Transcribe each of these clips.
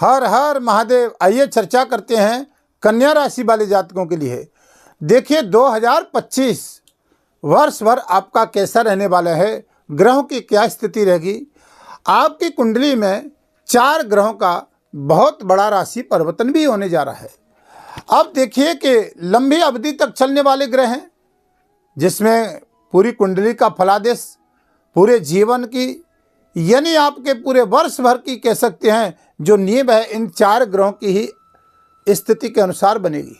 हर हर महादेव। आइए चर्चा करते हैं कन्या राशि वाले जातकों के लिए। देखिए 2025 वर्ष भर आपका कैसा रहने वाला है, ग्रहों की क्या स्थिति रहेगी। आपकी कुंडली में 4 ग्रहों का बहुत बड़ा राशि परिवर्तन भी होने जा रहा है। अब देखिए कि लंबी अवधि तक चलने वाले ग्रह हैं, जिसमें पूरी कुंडली का फलादेश पूरे जीवन की, यानी आपके पूरे वर्ष भर की कह सकते हैं जो नींव है, इन 4 ग्रहों की ही स्थिति के अनुसार बनेगी।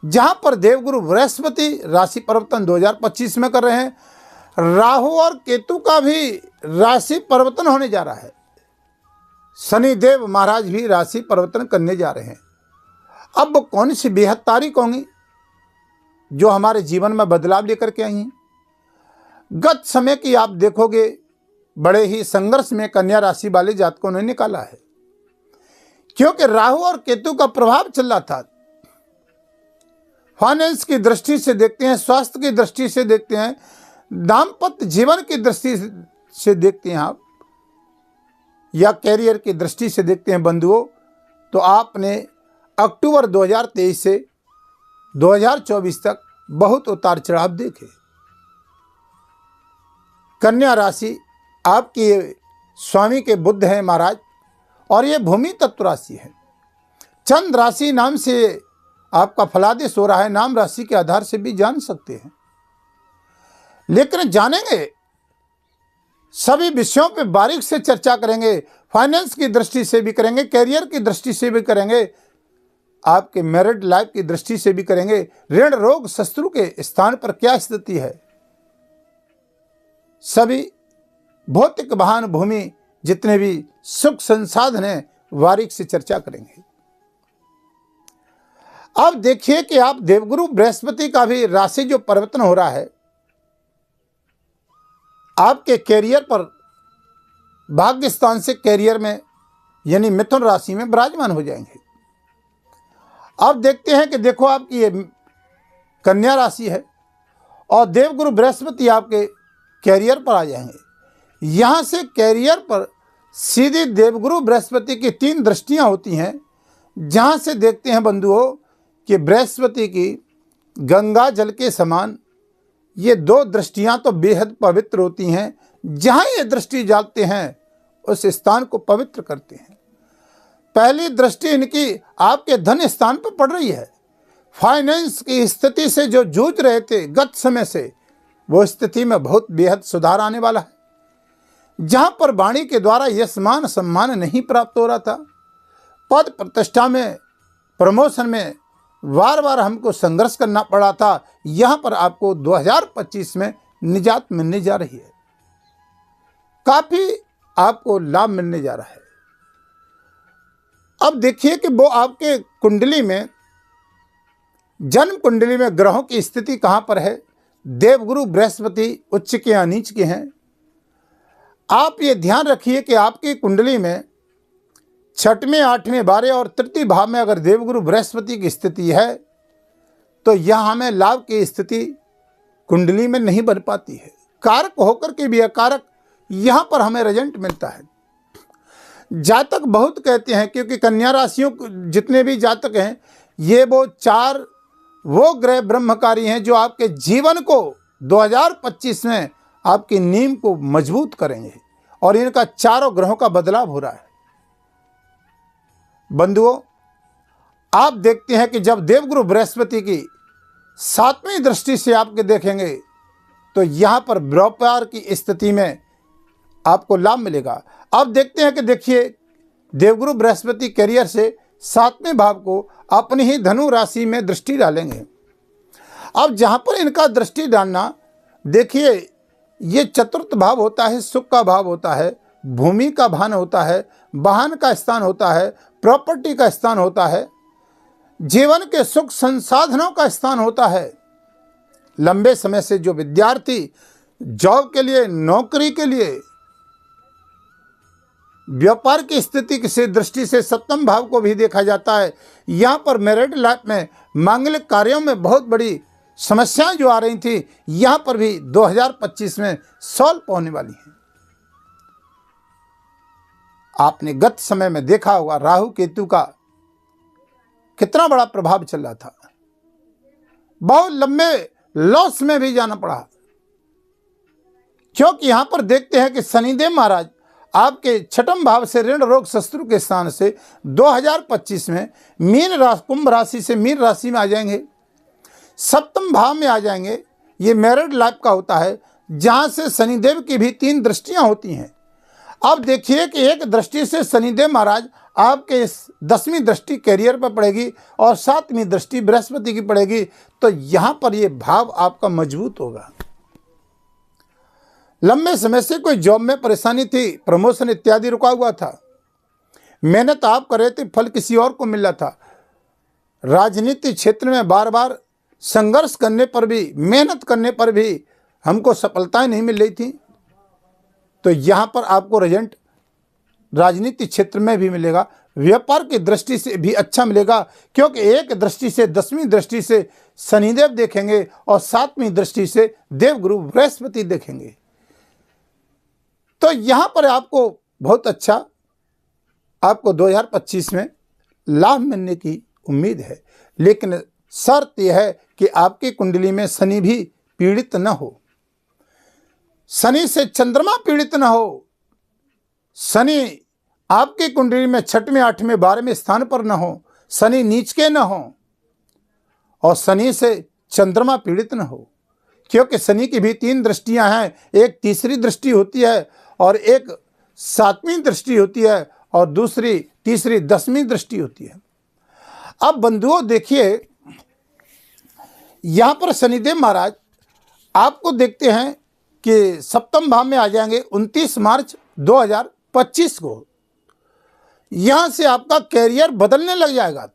जहां पर देवगुरु बृहस्पति राशि परिवर्तन 2025 में कर रहे हैं, राहु और केतु का भी राशि परिवर्तन होने जा रहा है। शनिदेव महाराज भी राशि परिवर्तन करने जा रहे हैं। अब कौन सी बेहद तारीख होंगी जो हमारे जीवन में बदलाव लेकर के आई हैं। गत समय की आप देखोगे बड़े ही संघर्ष में कन्या राशि वाले जातकों ने निकाला है, क्योंकि राहु और केतु का प्रभाव चल रहा था। फाइनेंस की दृष्टि से देखते हैं, स्वास्थ्य की दृष्टि से देखते हैं, दाम्पत्य जीवन की दृष्टि से देखते हैं आप, या कैरियर की दृष्टि से देखते हैं बंधुओं, तो आपने अक्टूबर 2023 से 2024 तक बहुत उतार चढ़ाव देखे। कन्या राशि आपकी स्वामी के बुध हैं महाराज, और ये भूमि तत्व राशि है। चंद्र राशि नाम से आपका फलादेश हो रहा है, नाम राशि के आधार से भी जान सकते हैं। लेकिन जानेंगे सभी विषयों पे बारीक से चर्चा करेंगे, फाइनेंस की दृष्टि से भी करेंगे, कैरियर की दृष्टि से भी करेंगे, आपके मैरिड लाइफ की दृष्टि से भी करेंगे। ऋण रोग शत्रु के स्थान पर क्या स्थिति है, सभी भौतिक वाहन भूमि जितने भी सुख संसाधन हैं बारीक से चर्चा करेंगे। अब देखिए कि आप देवगुरु बृहस्पति का भी राशि जो परिवर्तन हो रहा है, आपके कैरियर पर भाग्य स्थान से कैरियर में यानी मिथुन राशि में विराजमान हो जाएंगे। अब देखते हैं कि देखो आपकी ये कन्या राशि है और देवगुरु बृहस्पति आपके कैरियर पर आ जाएंगे। यहाँ से कैरियर पर सीधी देवगुरु बृहस्पति की 3 दृष्टियाँ होती हैं, जहाँ से देखते हैं बंधुओं कि बृहस्पति की गंगा जल के समान ये 2 दृष्टियाँ तो बेहद पवित्र होती हैं। जहाँ ये दृष्टि डालते हैं उस स्थान को पवित्र करते हैं। पहली दृष्टि इनकी आपके धन स्थान पर पड़ रही है। फाइनेंस की स्थिति से जो जूझ रहे थे गत समय से, वो स्थिति में बहुत बेहद सुधार आने वाला है। जहां पर वाणी के द्वारा यश मान सम्मान नहीं प्राप्त हो रहा था, पद प्रतिष्ठा में, प्रमोशन में बार बार हमको संघर्ष करना पड़ा था, यहां पर आपको 2025 में निजात मिलने जा रही है। काफी आपको लाभ मिलने जा रहा है। अब देखिए कि वो आपके कुंडली में, जन्म कुंडली में ग्रहों की स्थिति कहां पर है। देवगुरु बृहस्पति उच्च के या नीच के हैं। आप ये ध्यान रखिए कि आपकी कुंडली में 6वें, 8वें, 12वें और 3 भाव में अगर देवगुरु बृहस्पति की स्थिति है तो यहाँ हमें लाभ की स्थिति कुंडली में नहीं बन पाती है। कारक होकर के भी अकारक यहाँ पर हमें रिजल्ट मिलता है। जातक बहुत कहते हैं, क्योंकि कन्या राशियों जितने भी जातक हैं, ये वो 4 वो ग्रह ब्रह्मकारी हैं जो आपके जीवन को 2025 में आपकी नींव को मजबूत करेंगे, और इनका 4 ग्रहों का बदलाव हो रहा है। बंधुओं, आप देखते हैं कि जब देवगुरु बृहस्पति की 7वीं दृष्टि से आपके देखेंगे तो यहां पर व्यापार की स्थिति में आपको लाभ मिलेगा। अब देखते हैं कि देखिए देवगुरु बृहस्पति कैरियर से 7वें भाव को अपनी ही धनु राशि में दृष्टि डालेंगे। अब जहां पर इनका दृष्टि डालना, देखिए ये चतुर्थ भाव होता है, सुख का भाव होता है, भूमि का भान होता है, वाहन का स्थान होता है, प्रॉपर्टी का स्थान होता है, जीवन के सुख संसाधनों का स्थान होता है। लंबे समय से जो विद्यार्थी जॉब के लिए, नौकरी के लिए, व्यापार की स्थिति से दृष्टि से 7वें भाव को भी देखा जाता है। यहाँ पर मैरिड लाइफ में, मांगलिक कार्यों में बहुत बड़ी समस्याएं जो आ रही थी, यहाँ पर भी 2025 में सॉल्व होने वाली हैं। आपने गत समय में देखा होगा राहु केतु का कितना बड़ा प्रभाव चल रहा था, बहुत लंबे लॉस में भी जाना पड़ा, क्योंकि यहां पर देखते हैं कि शनिदेव महाराज आपके छठम भाव से ऋण रोग शत्रु के स्थान से 2025 में कुंभ राशि से मीन राशि में आ जाएंगे, सप्तम भाव में आ जाएंगे। ये मैरिड लाइफ का होता है, जहां से शनिदेव की भी 3 दृष्टियां होती हैं। अब देखिए कि एक दृष्टि से शनिदेव महाराज आपके 10वीं दृष्टि कैरियर पर पड़ेगी और 7वीं दृष्टि बृहस्पति की पड़ेगी, तो यहां पर यह भाव आपका मजबूत होगा। लंबे समय से कोई जॉब में परेशानी थी, प्रमोशन इत्यादि रुका हुआ था, मेहनत आप कर रहे थे, फल किसी और को मिल रहा था, राजनीति क्षेत्र में बार बार संघर्ष करने पर भी, मेहनत करने पर भी हमको सफलताएं नहीं मिल रही थी, तो यहां पर आपको रिजल्ट राजनीतिक क्षेत्र में भी मिलेगा। व्यापार की दृष्टि से भी अच्छा मिलेगा, क्योंकि एक दृष्टि से 10वीं दृष्टि से शनिदेव देखेंगे और 7वीं दृष्टि से देवगुरु बृहस्पति देखेंगे, तो यहां पर आपको बहुत अच्छा, आपको 2025 में लाभ मिलने की उम्मीद है। लेकिन शर्त यह है कि आपकी कुंडली में शनि भी पीड़ित न हो, शनि से चंद्रमा पीड़ित न हो, शनि आपकी कुंडली में 6वें 8वें 12वें स्थान पर न हो, शनि नीच के न हो और शनि से चंद्रमा पीड़ित न हो, क्योंकि शनि की भी 3 दृष्टियां हैं, एक तीसरी दृष्टि होती है और एक 7वीं दृष्टि होती है और दूसरी तीसरी 10वीं दृष्टि होती है। अब बंधुओं देखिए, यहां पर शनिदेव महाराज आपको देखते हैं कि सप्तम भाव में आ जाएंगे 29 मार्च 2025 को। यहां से आपका कैरियर बदलने लग जाएगा।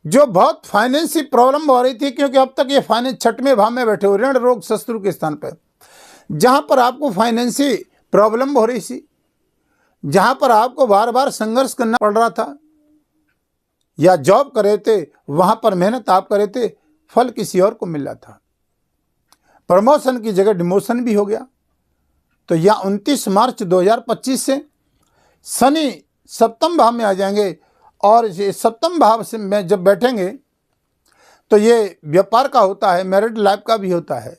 जो बहुत फाइनेंशियल प्रॉब्लम हो रही थी, क्योंकि अब तक ये फाइनेंस 6वें भाव में बैठे हो, ऋण रोग शत्रु के स्थान पर, जहां पर आपको फाइनेंशियल प्रॉब्लम हो रही थी, जहां पर आपको बार बार संघर्ष करना पड़ रहा था, या जॉब कर रहे थे वहां पर मेहनत आप कर रहे थे, फल किसी और को मिल रहा था, प्रमोशन की जगह डिमोशन भी हो गया, तो यह 29 मार्च 2025 से शनि सप्तम भाव में आ जाएंगे और ये सप्तम भाव से में जब बैठेंगे तो ये व्यापार का होता है, मैरिड लाइफ का भी होता है,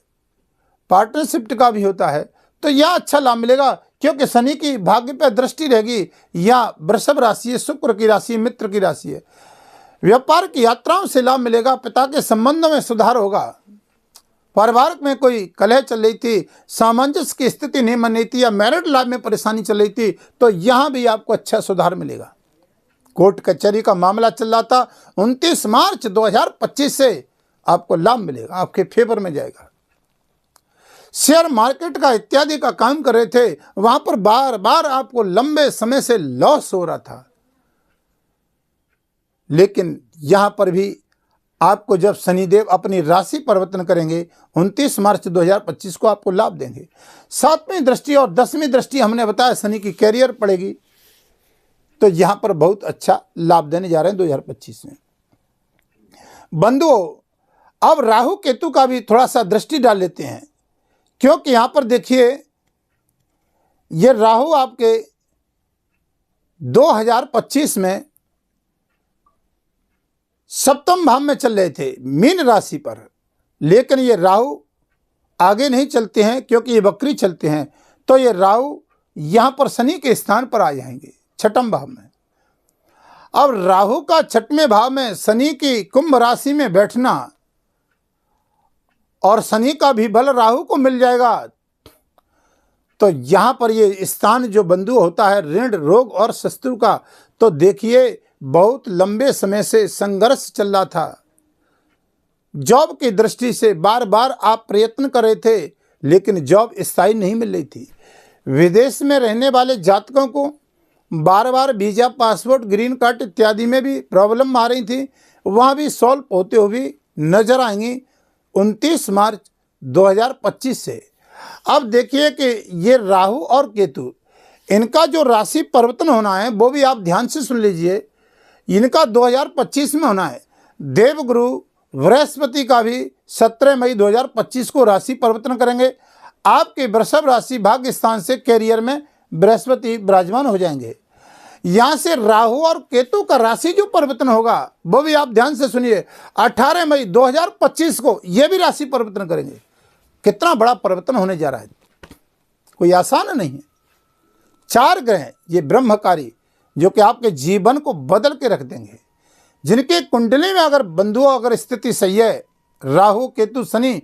पार्टनरशिप का भी होता है, तो यह अच्छा लाभ मिलेगा, क्योंकि शनि की भाग्य पर दृष्टि रहेगी। या वृषभ राशि है, शुक्र की राशि है, मित्र की राशि है, व्यापार की यात्राओं से लाभ मिलेगा, पिता के संबंधों में सुधार होगा, परिवार में कोई कलह चल रही थी, सामंजस्य की स्थिति नहीं बन रही थी, या मैरिड लाइफ में परेशानी चल रही थी, तो यहाँ भी आपको अच्छा सुधार मिलेगा। कोर्ट कचहरी का मामला चल रहा था, 29 मार्च 2025 से आपको लाभ मिलेगा, आपके फेवर में जाएगा। शेयर मार्केट का इत्यादि का काम कर रहे थे, वहां पर बार बार आपको लंबे समय से लॉस हो रहा था, लेकिन यहां पर भी आपको जब शनिदेव अपनी राशि परिवर्तन करेंगे 29 मार्च 2025 को आपको लाभ देंगे। 7वीं दृष्टि और 10वीं दृष्टि हमने बताया शनि की कैरियर पड़ेगी, तो यहां पर बहुत अच्छा लाभ देने जा रहे हैं 2025 में। बंधुओं, अब राहु केतु का भी थोड़ा सा दृष्टि डाल लेते हैं, क्योंकि यहां पर देखिए ये राहु आपके 2025 में सप्तम भाव में चल रहे थे मीन राशि पर, लेकिन ये राहु आगे नहीं चलते हैं, क्योंकि ये वक्री चलते हैं, तो ये राहु यहां पर शनि के स्थान पर आ जाएंगे 6ठम भाव में। अब राहु का 6वें भाव में शनि की कुंभ राशि में बैठना और शनि का भी बल राहु को मिल जाएगा, तो यहां पर ये स्थान जो बंधु होता है ऋण रोग और शत्रु का, तो देखिए बहुत लंबे समय से संघर्ष चल रहा था, जॉब की दृष्टि से बार बार आप प्रयत्न कर रहे थे, लेकिन जॉब स्थायी नहीं मिल रही थी। विदेश में रहने वाले जातकों को बार बार वीजा, पासपोर्ट, ग्रीन कार्ड इत्यादि में भी प्रॉब्लम आ रही थी, वहाँ भी सॉल्व होते हुए नजर आएंगी 29 मार्च 2025 से। अब देखिए कि ये राहु और केतु, इनका जो राशि परिवर्तन होना है वो भी आप ध्यान से सुन लीजिए, इनका 2025 में होना है। देवगुरु बृहस्पति का भी 17 मई 2025 को राशि परिवर्तन करेंगे, आपके वृषभ राशि भाग्य स्थान से कैरियर में बृहस्पति विराजमान हो जाएंगे। यहाँ से राहु और केतु का राशि जो परिवर्तन होगा वो भी आप ध्यान से सुनिए, 18 मई 2025 को ये भी राशि परिवर्तन करेंगे। कितना बड़ा परिवर्तन होने जा रहा है, कोई आसान नहीं है। 4 ग्रह ये ब्रह्मकारी जो कि आपके जीवन को बदल के रख देंगे। जिनके कुंडली में अगर बंधुओं अगर स्थिति सही है, राहु केतु शनि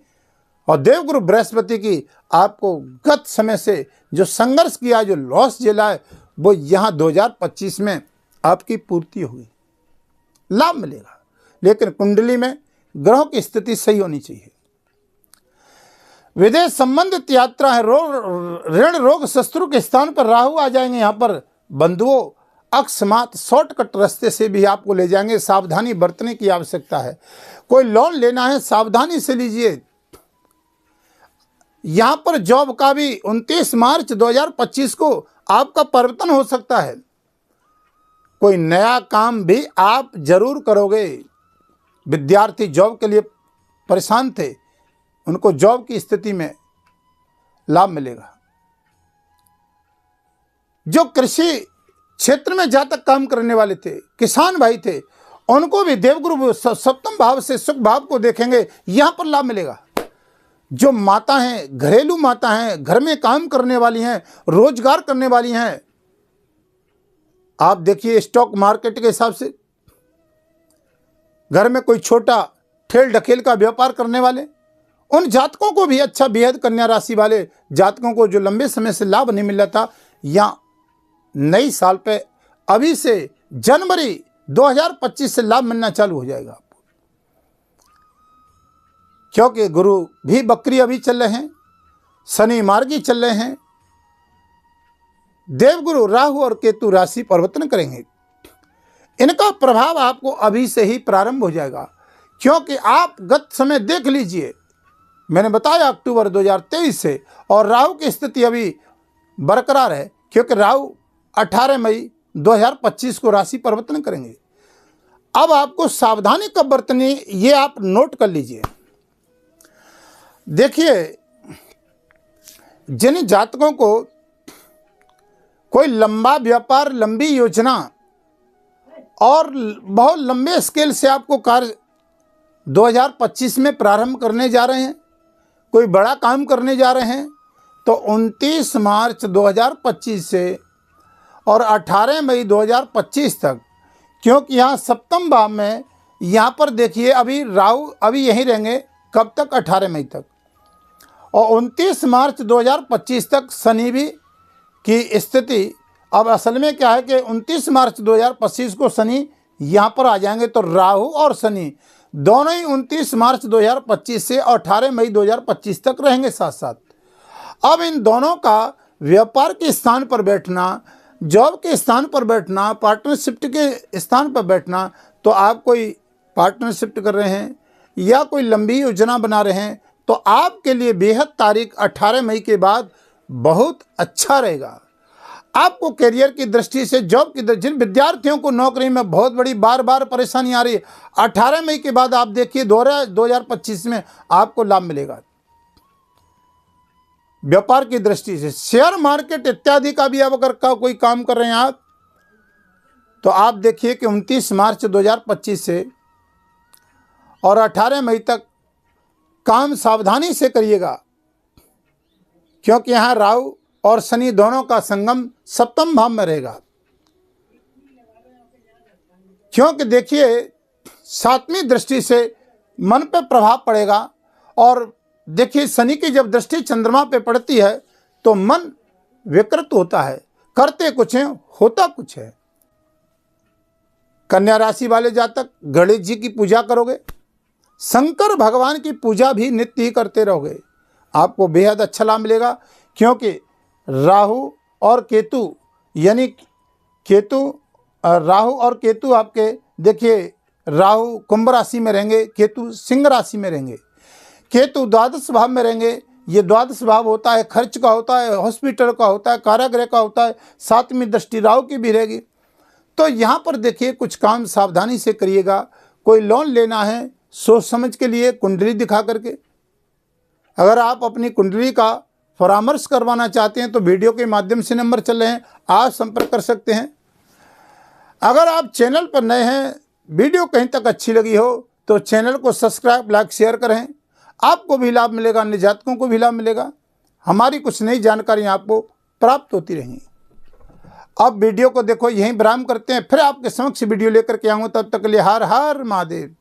और देवगुरु बृहस्पति की, आपको गत समय से जो संघर्ष किया, जो लॉस झेला है, वो यहाँ 2025 में आपकी पूर्ति होगी, लाभ मिलेगा। लेकिन कुंडली में ग्रहों की स्थिति सही होनी चाहिए। विदेश संबंधित यात्रा है, ऋण रोग शत्रु के स्थान पर राहु आ जाएंगे। यहाँ पर बंधुओं अकस्मात शॉर्टकट रास्ते से भी आपको ले जाएंगे, सावधानी बरतने की आवश्यकता है। कोई लोन लेना है सावधानी से लीजिए। यहाँ पर जॉब का भी 29 मार्च 2025 को आपका परिवर्तन हो सकता है। कोई नया काम भी आप जरूर करोगे। विद्यार्थी जॉब के लिए परेशान थे, उनको जॉब की स्थिति में लाभ मिलेगा। जो कृषि क्षेत्र में जहाँ तक काम करने वाले थे, किसान भाई थे, उनको भी देवगुरु सप्तम भाव से सुख भाव को देखेंगे, यहाँ पर लाभ मिलेगा। जो माता हैं, घरेलू माता हैं, घर में काम करने वाली हैं, रोजगार करने वाली हैं, आप देखिए स्टॉक मार्केट के हिसाब से, घर में कोई छोटा ठेल ढकेल का व्यापार करने वाले, उन जातकों को भी अच्छा, बेहद कन्या राशि वाले जातकों को जो लंबे समय से लाभ नहीं मिल रहा था, या नई साल पे अभी से जनवरी 2025 से लाभ मिलना चालू हो जाएगा। क्योंकि गुरु भी बकरी अभी चल रहे हैं, शनि मार्गी चल रहे हैं, देवगुरु राहु और केतु राशि परिवर्तन करेंगे। इनका प्रभाव आपको अभी से ही प्रारंभ हो जाएगा। क्योंकि आप गत समय देख लीजिए, मैंने बताया अक्टूबर 2023 से, और राहु की स्थिति अभी बरकरार है। क्योंकि राहु 18 मई 2025 को राशि परिवर्तन करेंगे। अब आपको सावधानी कब बरतनी, ये आप नोट कर लीजिए। देखिए, जिन जातकों को कोई लंबा व्यापार, लंबी योजना और बहुत लंबे स्केल से आपको कार्य 2025 में प्रारंभ करने जा रहे हैं, कोई बड़ा काम करने जा रहे हैं, तो 29 मार्च 2025 से और 18 मई 2025 तक, क्योंकि यहाँ सप्तम भाव में, यहाँ पर देखिए अभी राहु अभी यहीं रहेंगे, कब तक, 18 मई तक, और 29 मार्च 2025 तक शनि भी की स्थिति। अब असल में क्या है कि 29 मार्च 2025 को शनि यहाँ पर आ जाएंगे, तो राहु और शनि दोनों ही 29 मार्च 2025 से और 18 मई 2025 तक रहेंगे साथ साथ। अब इन दोनों का व्यापार के स्थान पर बैठना, जॉब के स्थान पर बैठना, पार्टनरशिप के स्थान पर बैठना, तो आप कोई पार्टनरशिप कर रहे हैं या कोई लंबी योजना बना रहे हैं, तो आपके लिए बेहद तारीख 18 मई के बाद बहुत अच्छा रहेगा। आपको करियर की दृष्टि से, जॉब की दृष्टि, जिन विद्यार्थियों को नौकरी में बहुत बड़ी बार बार परेशानी आ रही है, 18 मई के बाद आप देखिए 2025 में आपको लाभ मिलेगा। व्यापार की दृष्टि से, शेयर मार्केट इत्यादि का भी अब अगर कोई काम कर रहे हैं आप, तो आप देखिए कि 29 मार्च 2025 से और 18 मई तक काम सावधानी से करिएगा। क्योंकि यहाँ राहु और शनि दोनों का संगम सप्तम भाव में रहेगा। क्योंकि देखिए 7वीं दृष्टि से मन पे प्रभाव पड़ेगा, और देखिए शनि की जब दृष्टि चंद्रमा पे पड़ती है तो मन विकृत होता है, करते कुछ है होता कुछ है। कन्या राशि वाले जातक गणेश जी की पूजा करोगे, शंकर भगवान की पूजा भी नित्य ही करते रहोगे, आपको बेहद अच्छा लाभ मिलेगा। क्योंकि राहु और केतु, यानी राहु और केतु आपके देखिए, राहु कुंभ राशि में रहेंगे, केतु सिंह राशि में रहेंगे। केतु द्वादश भाव में रहेंगे। ये द्वादश भाव होता है खर्च का, होता है हॉस्पिटल का, होता है कारागृह का, होता है। 7वीं दृष्टि राहु की भी रहेगी। तो यहाँ पर देखिए कुछ काम सावधानी से करिएगा। कोई लोन लेना है सोच समझ के लिए, कुंडली दिखा करके। अगर आप अपनी कुंडली का परामर्श करवाना चाहते हैं तो वीडियो के माध्यम से नंबर चल रहे हैं, आप संपर्क कर सकते हैं। अगर आप चैनल पर नए हैं, वीडियो कहीं तक अच्छी लगी हो तो चैनल को सब्सक्राइब, लाइक, शेयर करें। आपको भी लाभ मिलेगा, अन्य जातकों को भी लाभ मिलेगा। हमारी कुछ नई जानकारियाँ आपको प्राप्त होती रहेंगी। अब वीडियो को देखो, यहीं विराम करते हैं, फिर आपके समक्ष वीडियो लेकर के आऊँगा। तब तक के लिए हर हर महादेव।